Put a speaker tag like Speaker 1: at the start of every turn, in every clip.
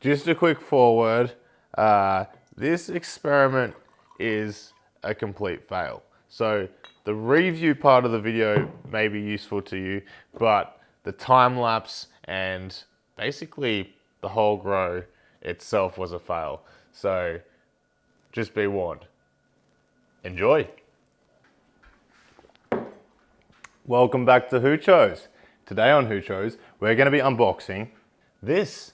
Speaker 1: just a quick forward. This experiment is a complete fail. So the review part of the video may be useful to you, but the time lapse and basically the whole grow itself was a fail. So just be warned. Enjoy. Welcome back to Hoochos. Today on Hoochos, we're going to be unboxing this.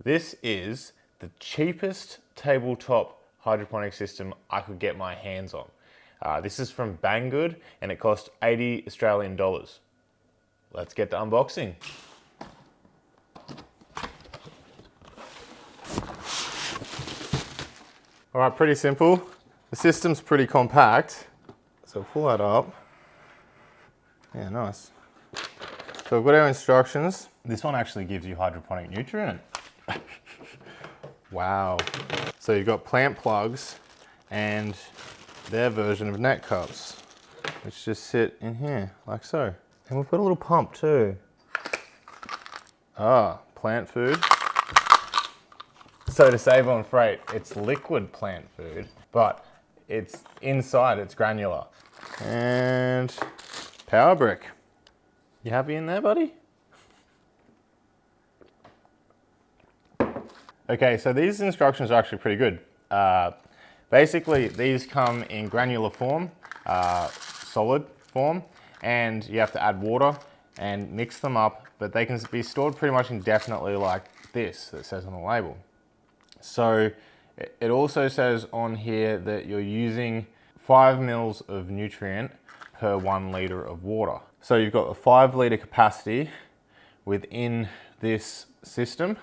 Speaker 1: This is the cheapest tabletop hydroponic system I could get my hands on. This is from Banggood and it cost 80 Australian dollars. Let's get to unboxing. All right, pretty simple. The system's pretty compact. So pull that up. Yeah, nice. So we've got our instructions. This one actually gives you hydroponic nutrient. Wow. So you've got plant plugs and their version of net cups, which just sit in here, like so. And we've got a little pump too. Plant food. So to save on freight, it's liquid plant food, but it's inside, it's granular. And power brick. You happy in there, buddy? Okay, so these instructions are actually pretty good. Basically, these come in granular form, solid form, and you have to add water and mix them up, but they can be stored pretty much indefinitely like this that says on the label. So it also says on here that you're using 5 mils of nutrient per 1 liter of water. So you've got a 5 liter capacity within this system,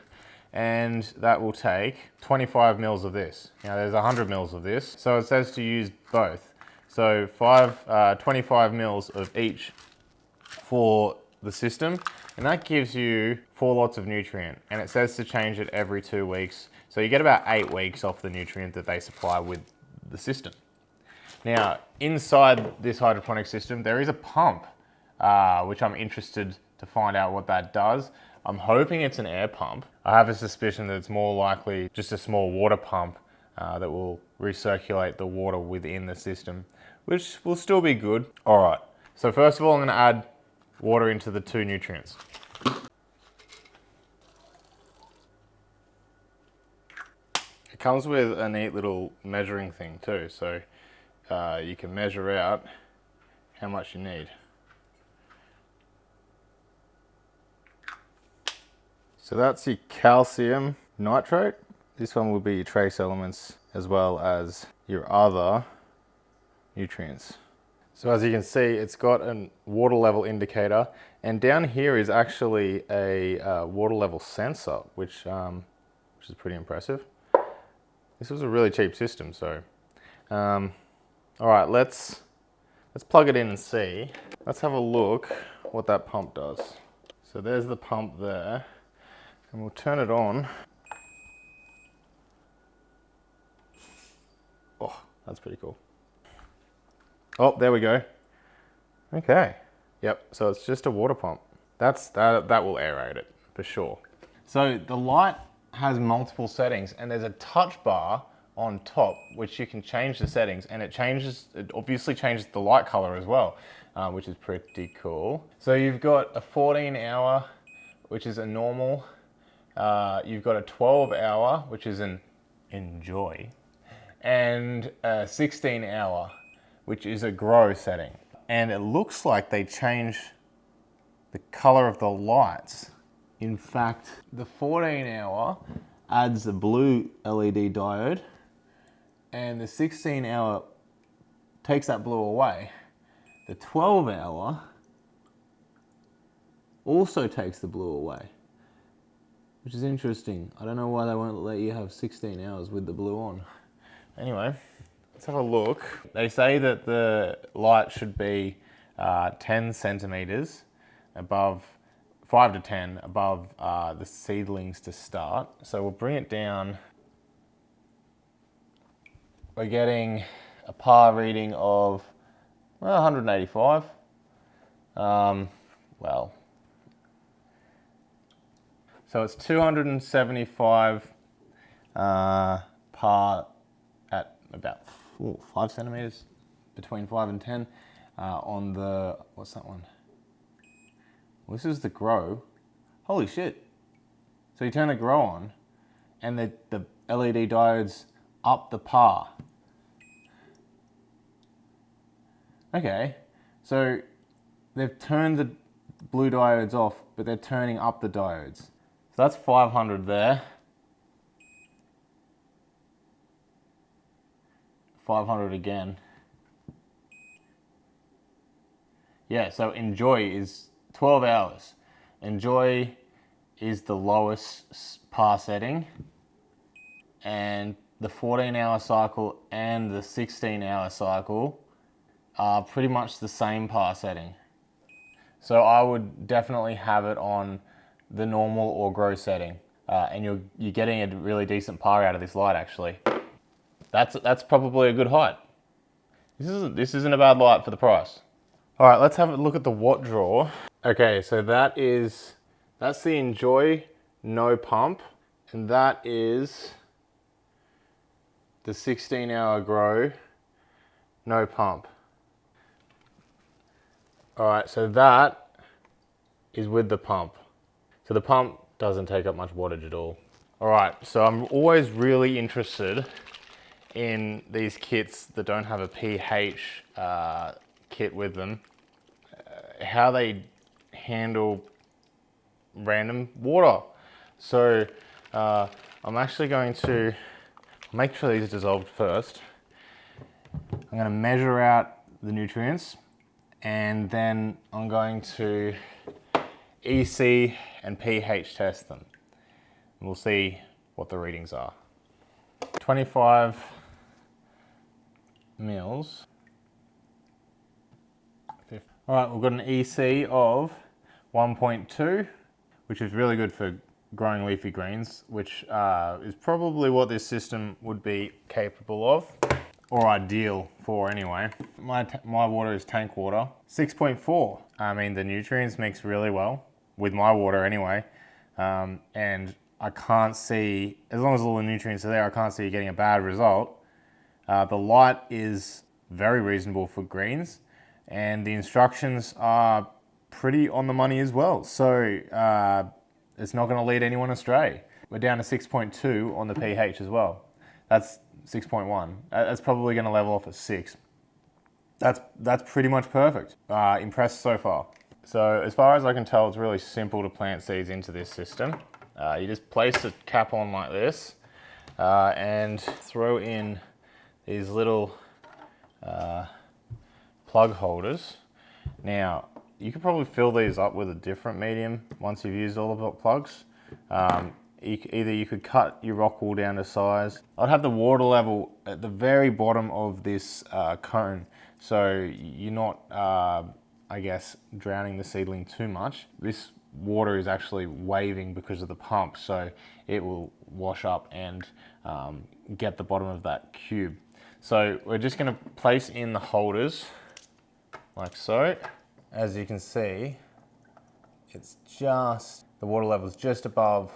Speaker 1: and that will take 25 mils of this. Now there's 100 mils of this, so it says to use both. So 25 mils of each for the system, and that gives you 4 lots of nutrient, and it says to change it every 2 weeks. So you get about 8 weeks off the nutrient that they supply with the system. Now, inside this hydroponic system, there is a pump, which I'm interested to find out what that does. I'm hoping it's an air pump. I have a suspicion that it's more likely just a small water pump that will recirculate the water within the system, which will still be good. All right, so first of all, I'm gonna add water into the 2 nutrients. It comes with a neat little measuring thing too, so you can measure out how much you need. So that's your calcium nitrate. This one will be your trace elements as well as your other nutrients. So as you can see, it's got a water level indicator, and down here is actually a water level sensor, which is pretty impressive. This was a really cheap system, so. All right, let's plug it in and see. Let's have a look what that pump does. So there's the pump there, and we'll turn it on. Oh, that's pretty cool. Oh, there we go. Okay. Yep, so it's just a water pump. That will aerate it, for sure. So the light has multiple settings, and there's a touch bar on top which you can change the settings, and it obviously changes the light color as well, which is pretty cool. So you've got a 14-hour, which is a normal. You've got a 12-hour, which is an enjoy, and a 16-hour, which is a grow setting. And it looks like they change the color of the lights. In fact, the 14-hour adds a blue LED diode, and the 16-hour takes that blue away. The 12-hour also takes the blue away, which is interesting. I don't know why they won't let you have 16 hours with the blue on. Anyway, let's have a look. They say that the light should be 10 centimeters above, 5 to 10 above the seedlings to start. So we'll bring it down. We're getting a par reading of 185. So it's 275 par at about 5 centimeters, between 5 and 10 on the, what's that one? Well, this is the grow. Holy shit. So you turn the grow on and the LED diodes up the par. Okay, so they've turned the blue diodes off, but they're turning up the diodes. So that's 500 there. 500 again. Yeah, so enjoy is 12 hours. Enjoy is the lowest par setting, and the 14-hour cycle and the 16-hour cycle are pretty much the same par setting. So I would definitely have it on the normal or grow setting, and you're getting a really decent par out of this light actually. That's probably a good height. This isn't a bad light for the price. All right, let's have a look at the watt draw. Okay, so that's the Enjoy no pump, and that is the 16-hour grow no pump. All right, so that is with the pump. So the pump doesn't take up much wattage at all. All right, so I'm always really interested in these kits that don't have a pH kit with them, how they handle random water. So I'm actually going to make sure these are dissolved first. I'm going to measure out the nutrients, and then I'm going to EC and pH test them. And we'll see what the readings are. 25 mils. All right, we've got an EC of 1.2, which is really good for growing leafy greens, which is probably what this system would be capable of, or ideal for anyway. My water is tank water. 6.4. I mean, the nutrients mix really well with my water anyway, and I can't see, as long as all the nutrients are there, I can't see you getting a bad result. The light is very reasonable for greens, and the instructions are pretty on the money as well. So it's not going to lead anyone astray. We're down to 6.2 on the pH as well. That's 6.1. That's probably going to level off at 6. That's pretty much perfect. Impressed so far. So as far as I can tell, it's really simple to plant seeds into this system. You just place the cap on like this and throw in these little plug holders. Now, you could probably fill these up with a different medium once you've used all the plugs. Either you could cut your rock wool down to size. I'd have the water level at the very bottom of this cone, so you're not, I guess, drowning the seedling too much. This water is actually waving because of the pump, so it will wash up and get the bottom of that cube. So we're just going to place in the holders like so. As you can see, it's just, the water level is just above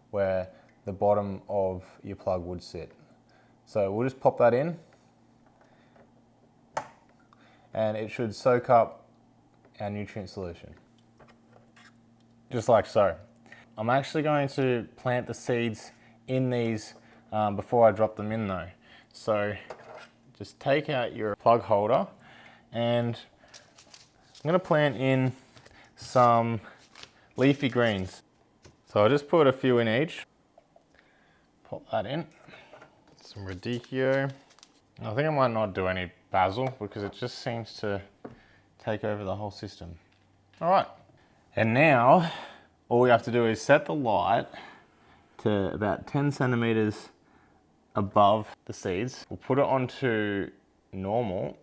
Speaker 1: where the bottom of your plug would sit. So we'll just pop that in, and it should soak up our nutrient solution. Just like so. I'm actually going to plant the seeds in these before I drop them in though. So just take out your plug holder, and I'm going to plant in some leafy greens. So I'll just put a few in each. Pop that in. Some radicchio. I think I might not do any basil because it just seems to take over the whole system. All right. And now all we have to do is set the light to about 10 centimeters above the seeds. We'll put it onto normal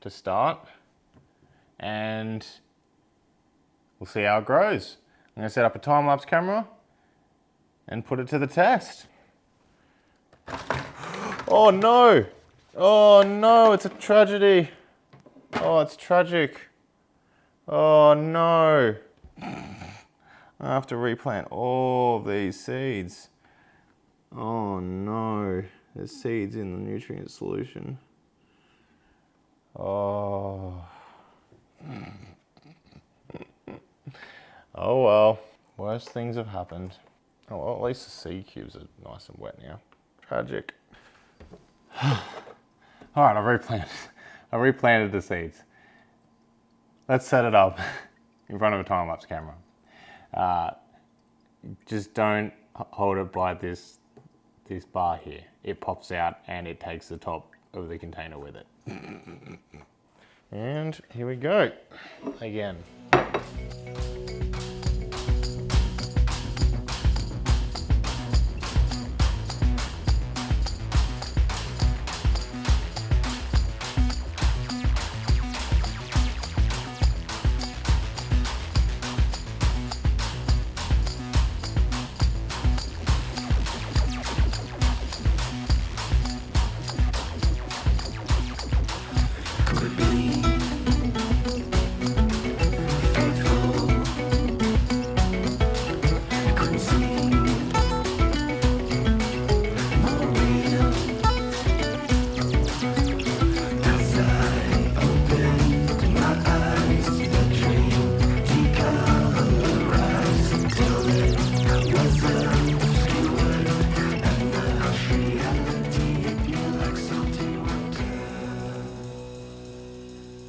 Speaker 1: to start, and we'll see how it grows. I'm going to set up a time-lapse camera and put it to the test. Oh no! Oh no, it's a tragedy. Oh, it's tragic. Oh no. I have to replant all of these seeds. Oh no, there's seeds in the nutrient solution. Oh. Oh well, worse things have happened. Oh well, at least the seed cubes are nice and wet now. Tragic. All right, I replanted the seeds. Let's set it up in front of a time-lapse camera. Just don't hold it by this bar here. It pops out and it takes the top of the container with it. And here we go, again.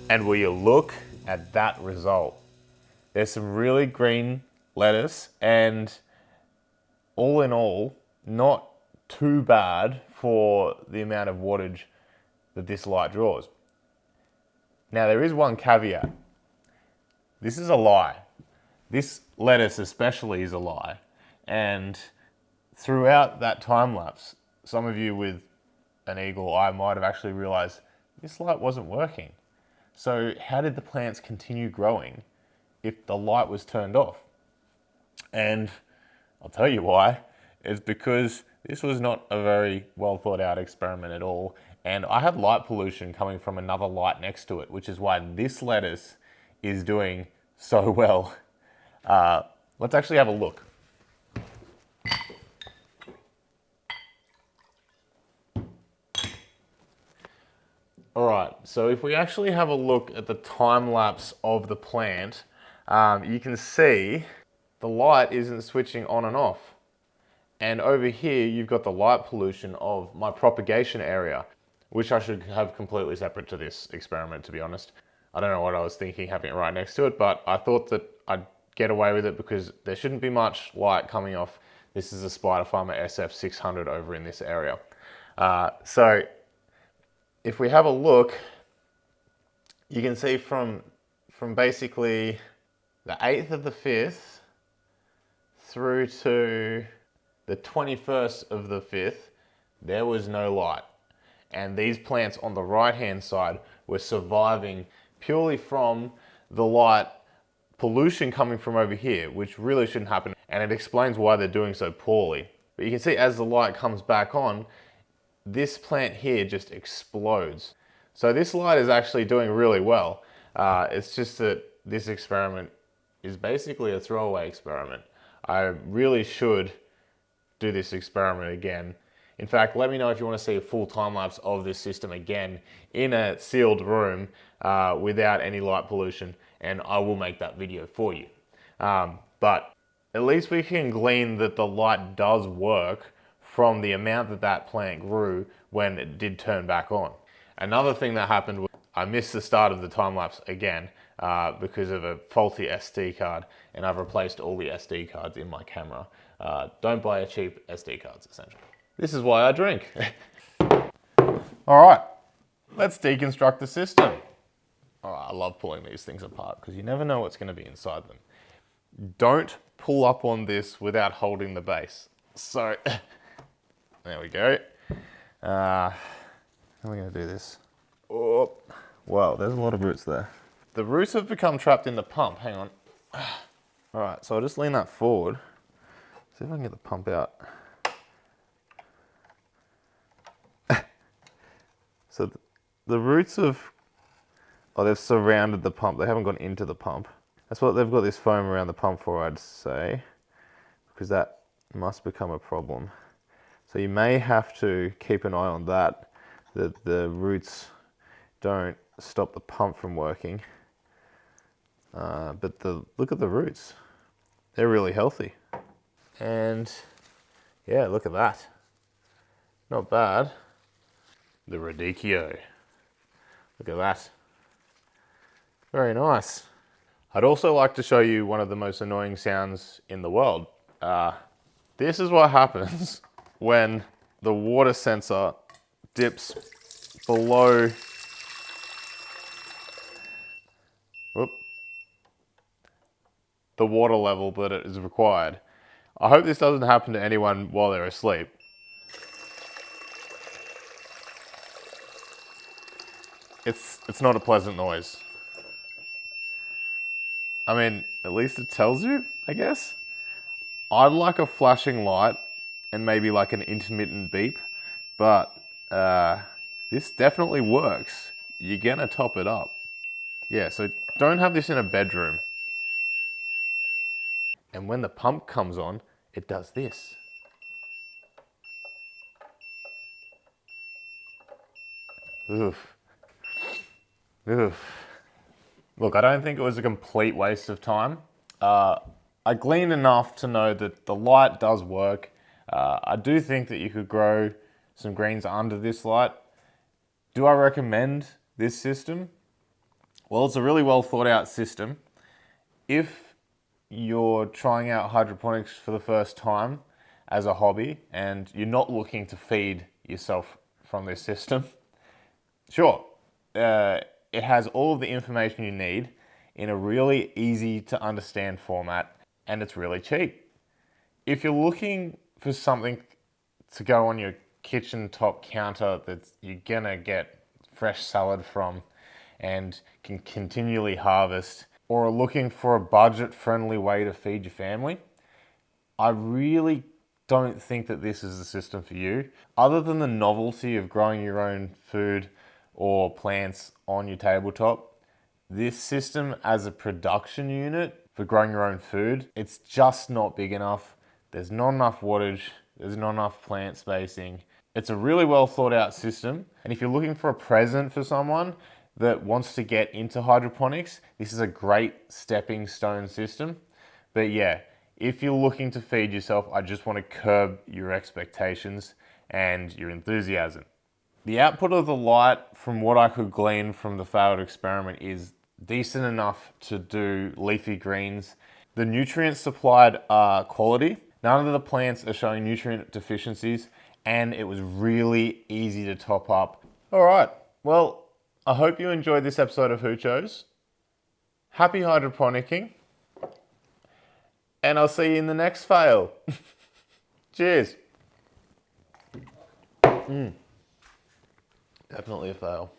Speaker 1: And will you look at that result? There's some really green lettuce, and all in all, not too bad for the amount of wattage that this light draws. Now there is one caveat. This is a lie. This lettuce especially is a lie. And throughout that time lapse, some of you with an eagle eye might have actually realized this light wasn't working. So how did the plants continue growing if the light was turned off? And I'll tell you why. It's because this was not a very well thought out experiment at all. And I had light pollution coming from another light next to it, which is why this lettuce is doing so well. Let's actually have a look. All right, so if we actually have a look at the time lapse of the plant, you can see the light isn't switching on and off. And over here, you've got the light pollution of my propagation area, which I should have completely separate to this experiment, to be honest. I don't know what I was thinking having it right next to it, but I thought that I'd get away with it because there shouldn't be much light coming off. This is a Spider Farmer SF600 over in this area. So if we have a look, you can see from basically the 8th of the 5th through to the 21st of the 5th, there was no light. And these plants on the right-hand side were surviving purely from the light pollution coming from over here, which really shouldn't happen. And it explains why they're doing so poorly. But you can see as the light comes back on, this plant here just explodes. So this light is actually doing really well. It's just that this experiment is basically a throwaway experiment. I really should do this experiment again. In fact, let me know if you want to see a full time lapse of this system again in a sealed room without any light pollution, and I will make that video for you. But at least we can glean that the light does work from the amount that that plant grew when it did turn back on. Another thing that happened was I missed the start of the time lapse again because of a faulty SD card, and I've replaced all the SD cards in my camera. Don't buy cheap SD cards, essentially. This is why I drink. All right, let's deconstruct the system. All right, I love pulling these things apart because you never know what's going to be inside them. Don't pull up on this without holding the base. So, there we go. How are we going to do this? Oh, wow, there's a lot of roots there. The roots have become trapped in the pump. Hang on. All right, so I'll just lean that forward. See if I can get the pump out. So the roots have, they've surrounded the pump. They haven't gone into the pump. That's what they've got this foam around the pump for, I'd say, because that must become a problem. So you may have to keep an eye on that the roots don't stop the pump from working. But look at the roots. They're really healthy. And yeah, look at that. Not bad. The radicchio. Look at that. Very nice. I'd also like to show you one of the most annoying sounds in the world. This is what happens when the water sensor dips below the water level that it is required. I hope this doesn't happen to anyone while they're asleep. It's not a pleasant noise. I mean, at least it tells you, I guess. I'd like a flashing light and maybe like an intermittent beep, but this definitely works. You're gonna top it up. Yeah, so don't have this in a bedroom. And when the pump comes on, it does this. Oof. Oof. Look, I don't think it was a complete waste of time. I gleaned enough to know that the light does work. I do think that you could grow some greens under this light. Do I recommend this system? Well, it's a really well thought out system. If you're trying out hydroponics for the first time as a hobby and you're not looking to feed yourself from this system, sure, it has all of the information you need in a really easy to understand format, and it's really cheap. If you're looking for something to go on your kitchen top counter that you're gonna get fresh salad from and can continually harvest, or are looking for a budget-friendly way to feed your family, I really don't think that this is the system for you. Other than the novelty of growing your own food or plants on your tabletop, this system as a production unit for growing your own food, it's just not big enough. There's not enough wattage, there's not enough plant spacing. It's a really well thought out system. And if you're looking for a present for someone that wants to get into hydroponics, this is a great stepping stone system. But yeah, if you're looking to feed yourself, I just want to curb your expectations and your enthusiasm. The output of the light, from what I could glean from the failed experiment, is decent enough to do leafy greens. The nutrients supplied are quality. None of the plants are showing nutrient deficiencies, and it was really easy to top up. All right, well, I hope you enjoyed this episode of Hoochos. Happy hydroponicking, and I'll see you in the next fail. Cheers. Definitely a fail.